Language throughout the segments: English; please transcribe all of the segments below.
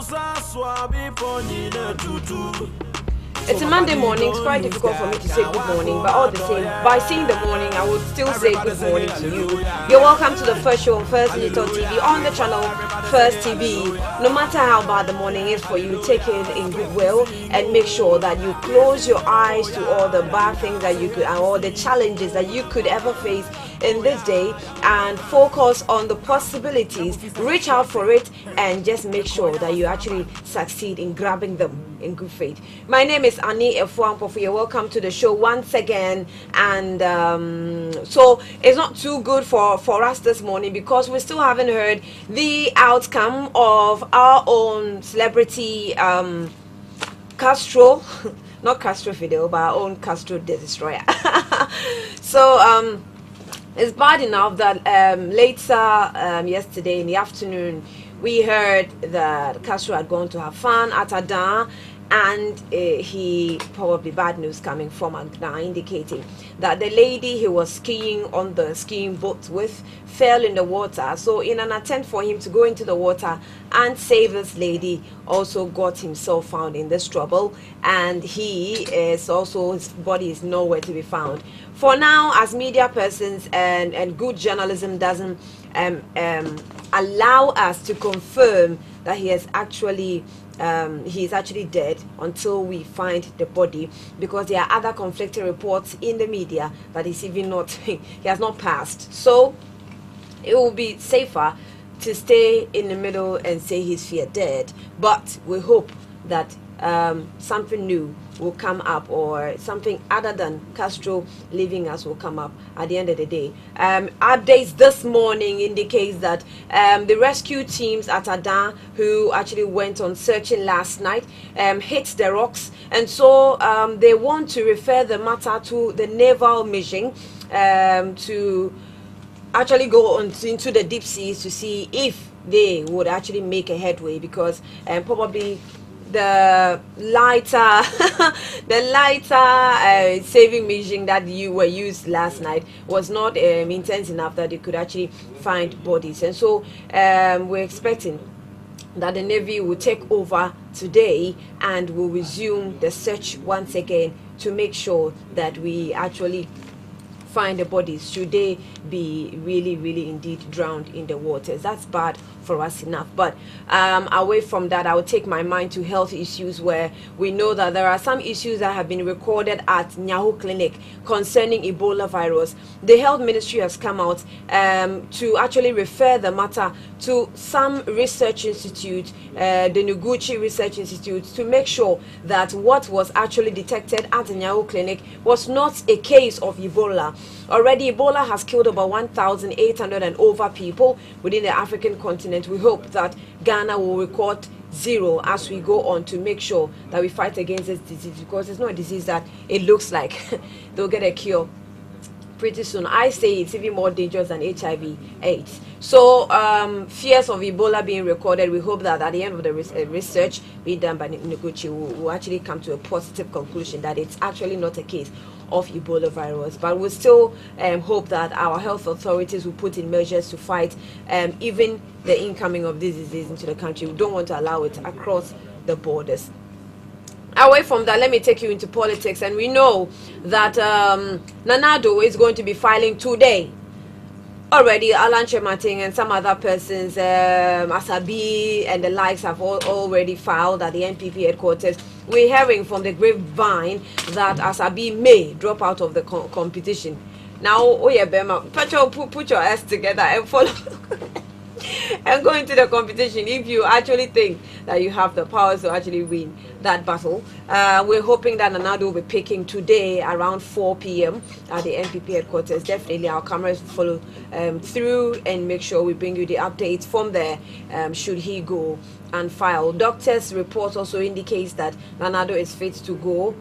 It's a Monday morning. It's quite difficult for me to say good morning, but all the same, by saying the morning, I would still say good morning to you. You're welcome to the first show on First Digital TV on the channel First TV. No matter how bad the morning is for you, take it in goodwill and make sure that you close your eyes to all the bad things that you could, and all the challenges that you could ever face in this day, and focus on the possibilities. Reach out for it and just make sure that you actually succeed in grabbing them in good faith. My name is Annie Efuampofu. Welcome to the show once again. And so it's not too good for us this morning because we still haven't heard the outcome of our own celebrity Castro, not Castro Fidel, but our own Castro the Destroyer. So it's bad enough that later yesterday in the afternoon we heard that Castro had gone to have fun at Adan, and he probably bad news coming from Adan indicating that the lady he was skiing on the skiing boat with fell in the water. So in an attempt for him to go into the water and save this lady, also got himself found in this trouble, and he is also, his body is nowhere to be found. For now, as media persons and good journalism doesn't allow us to confirm that he is actually dead until we find the body, because there are other conflicting reports in the media that he's even not he has not passed. So it will be safer to stay in the middle and say he's feared dead, but we hope that something new will come up, or something other than Castro leaving us will come up at the end of the day. Updates this morning indicates that the rescue teams at Adan, who actually went on searching last night, hit the rocks, and so they want to refer the matter to the naval mission to actually go on into the deep seas to see if they would actually make a headway, because probably the lighter saving mission that you were used last night was not intense enough that they could actually find bodies. And so we're expecting that the Navy will take over today and will resume the search once again to make sure that we actually find the bodies, should they be really indeed drowned in the waters. That's bad for us enough. But away from that, I will take my mind to health issues, where we know that there are some issues that have been recorded at Nyahu Clinic concerning Ebola virus. The health ministry has come out to actually refer the matter to some research institute, the Noguchi Research Institute, to make sure that what was actually detected at the Nyahu Clinic was not a case of Ebola. Already Ebola has killed about 1,800 and over people within the African continent. We hope that Ghana will record zero as we go on, to make sure that we fight against this disease, because it's not a disease that it looks like they'll get a cure pretty soon. I say it's even more dangerous than HIV/AIDS. So fears of Ebola being recorded, we hope that at the end of the research being done by Noguchi, will actually come to a positive conclusion that it's actually not a case of Ebola virus. But we still hope that our health authorities will put in measures to fight even the incoming of this disease into the country. We don't want to allow it across the borders. Away from that, let me take you into politics, and we know that Nana Addo is going to be filing today. Already, Alan Chemating and some other persons, Asabi and the likes, have already filed at the NPP headquarters. We're hearing from the grapevine that Asabi may drop out of the competition. Now, oh yeah, Bema, put your ass together and follow and go into the competition if you actually think that you have the power to actually win that battle. We're hoping that Nana Addo will be picking today around 4 p.m. at the NPP headquarters. Definitely our cameras will follow through and make sure we bring you the updates from there should he go and file. Doctors' report also indicates that Nana Addo is fit to go.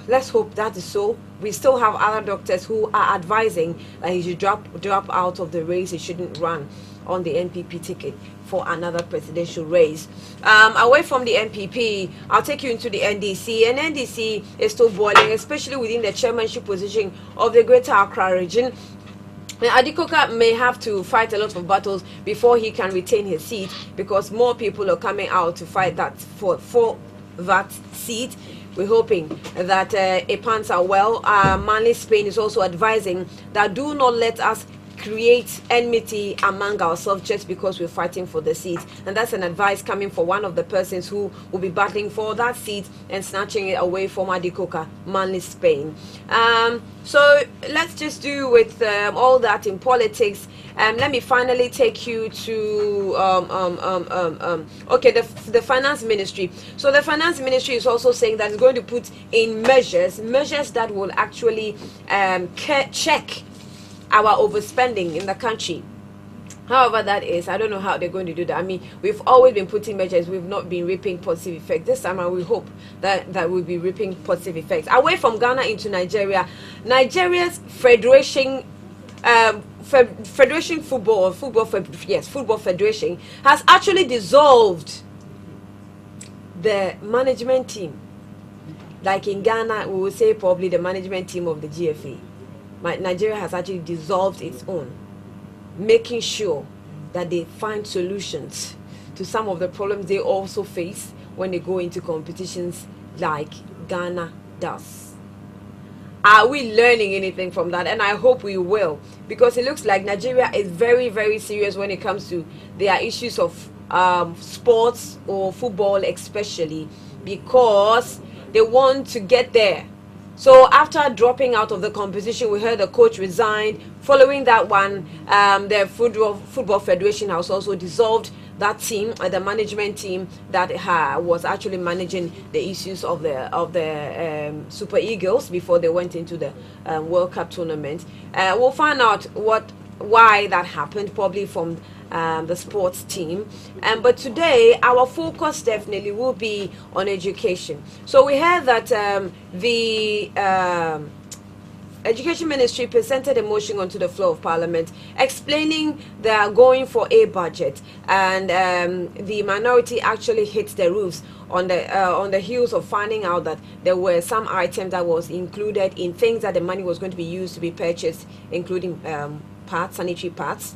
Let's hope that is so. We still have other doctors who are advising that he should drop out of the race. He shouldn't run on the NPP ticket for another presidential race. Away from the NPP, I'll take you into the NDC. And NDC is still boiling, especially within the chairmanship position of the Greater Accra region. Adikoka may have to fight a lot of battles before he can retain his seat, because more people are coming out to fight that for that seat. We're hoping that it pans out well. Manly Spain is also advising that do not let us create enmity among ourselves just because we're fighting for the seat. And that's an advice coming from one of the persons who will be battling for that seat and snatching it away from Adikoka, Manly Spain. So let's just do with all that in politics. Let me finally take you to okay, the finance ministry. So the finance ministry is also saying that it's going to put in measures that will actually check our overspending in the country. However that is, I don't know how they're going to do that. I mean, we've always been putting measures, we've not been reaping positive effects. This time we hope that we'll be reaping positive effects. Away from Ghana into Nigeria, Nigeria's Federation Football Federation has actually dissolved the management team. Like in Ghana, we will say probably the management team of the GFA. Nigeria has actually dissolved its own, making sure that they find solutions to some of the problems they also face when they go into competitions like Ghana does. Are we learning anything from that? And I hope we will, because it looks like Nigeria is very, very serious when it comes to their issues of sports or football especially, because they want to get there. So after dropping out of the competition, we heard the coach resigned. Following that one, the Football Federation has also dissolved that team, the management team that was actually managing the issues of the Super Eagles before they went into the World Cup tournament. We'll find out why that happened, probably from the sports team. But today our focus definitely will be on education. So we heard that the Education Ministry presented a motion onto the floor of Parliament explaining they are going for a budget, and the minority actually hit the roofs on the heels of finding out that there were some items that was included in things that the money was going to be used to be purchased, including sanitary pads.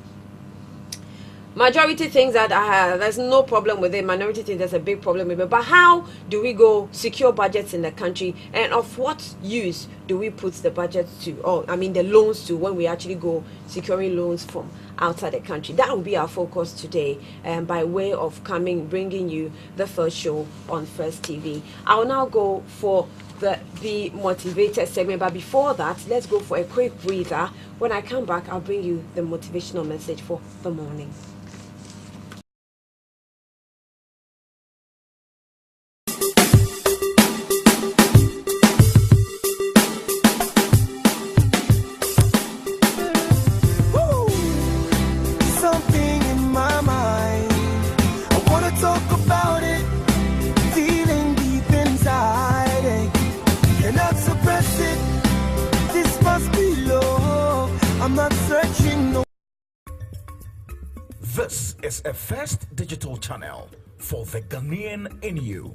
Majority thinks that there's no problem with it. Minority thinks there's a big problem with it. But how do we go secure budgets in the country, and of what use do we put the budgets to, or I mean the loans to, when we actually go securing loans from outside the country? That will be our focus today, by way of bringing you the first show on First TV. I'll now go for the Be Motivated segment, but before that, let's go for a quick breather. When I come back, I'll bring you the motivational message for the morning. This is a First Digital channel for the Ghanaian in you.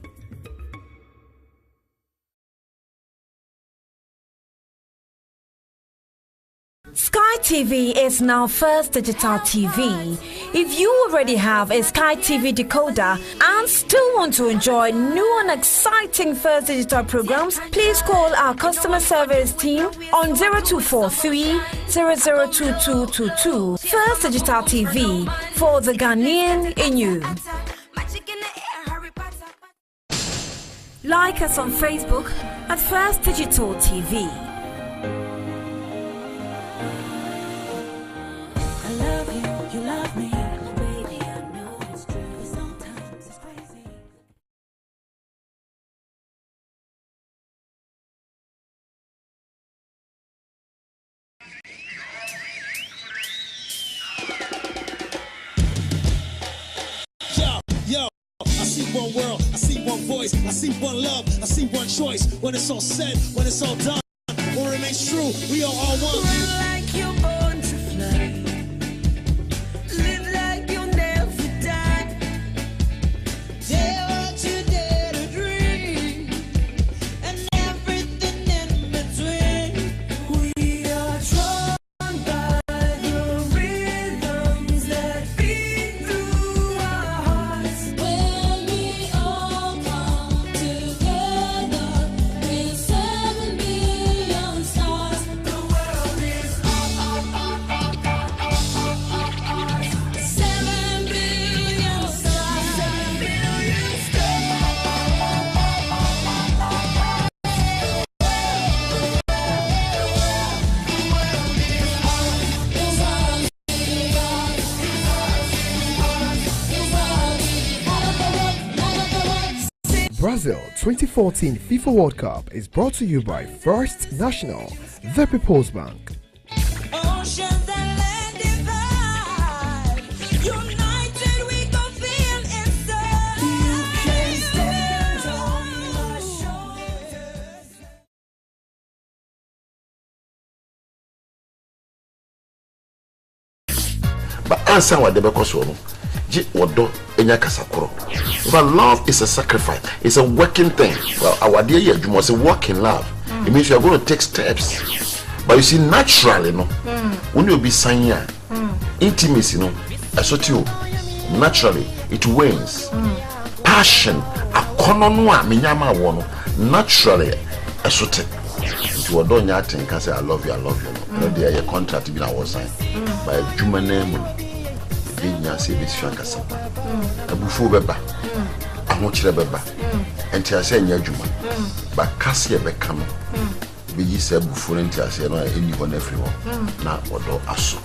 Sky TV is now First Digital TV. If you already have a Sky TV decoder and still want to enjoy new and exciting First Digital programs, please call our customer service team on 0243 002222. First Digital TV for the Ghanaian in you. Like us on Facebook at First Digital TV. One world, I see one voice, I see one love, I see one choice. When it's all said, when it's all done, what remains true, we are all one. Run like you're born to fly. Live like you'll never die. Dare what you dare to dream, and everything in between. We are drawn by Brazil 2014 FIFA World Cup is brought to you by First National, the People's Bank. Oceans and land divide. United we go feel inside. You can stand on my shoulders. But answer what the because no. Ji wodo enya kasakoro. But love is a sacrifice. It's a working thing. Well, our dear you must work in love. It means you are going to take steps. But you see, naturally, no, when you be saying intimacy, no, you naturally it wanes. Passion, a kononwa minyama wono, naturally, esote. If you don't yet think, I say I love you, no. There your contract been our sign by a human name. Binya say this shanka sapa. Abufu beba. Ahochire beba. Enti ase nya adwuma. Ba kase be kama. Be yi se abufu enti ase no eni ho na free ho. Na odo aso.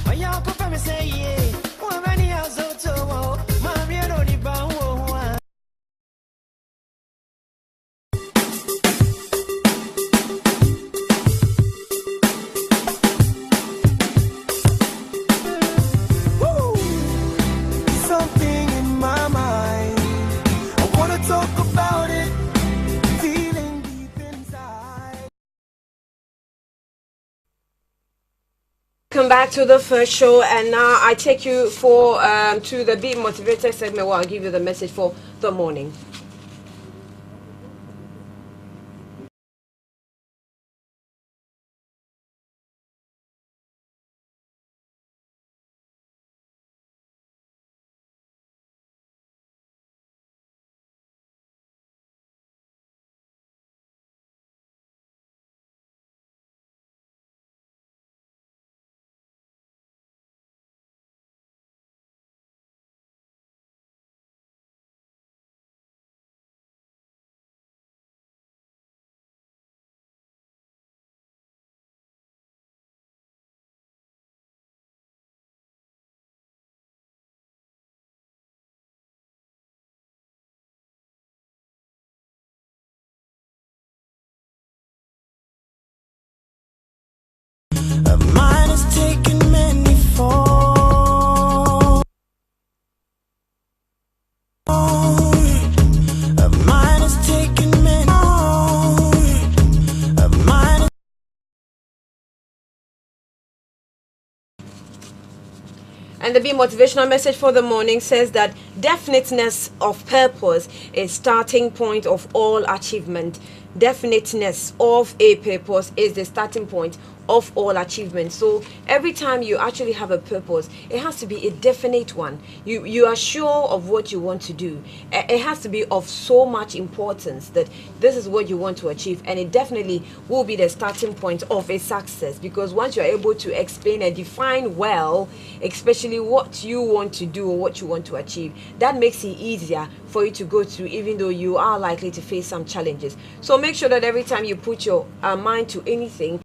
Oya ko fa me say ye. Wo mani azoto wo. Ma mi ro ni ba wo. Something in my mind. I wanna talk about it. Feeling deep inside. Welcome back to the first show, and now I take you for to the Be Motivated segment where I'll give you the message for the morning. Mine has taken many forms. Mine has taken many mine. And the Be Motivational message for the morning says that definiteness of purpose is starting point of all achievement. Definiteness of a purpose is the starting point of all achievement. So every time you actually have a purpose, it has to be a definite one. You are sure of what you want to do. It has to be of so much importance that this is what you want to achieve, and it definitely will be the starting point of a success, because once you're able to explain and define well, especially what you want to do or what you want to achieve, that makes it easier for you to go through, even though you are likely to face some challenges. So make sure that every time you put your mind to anything,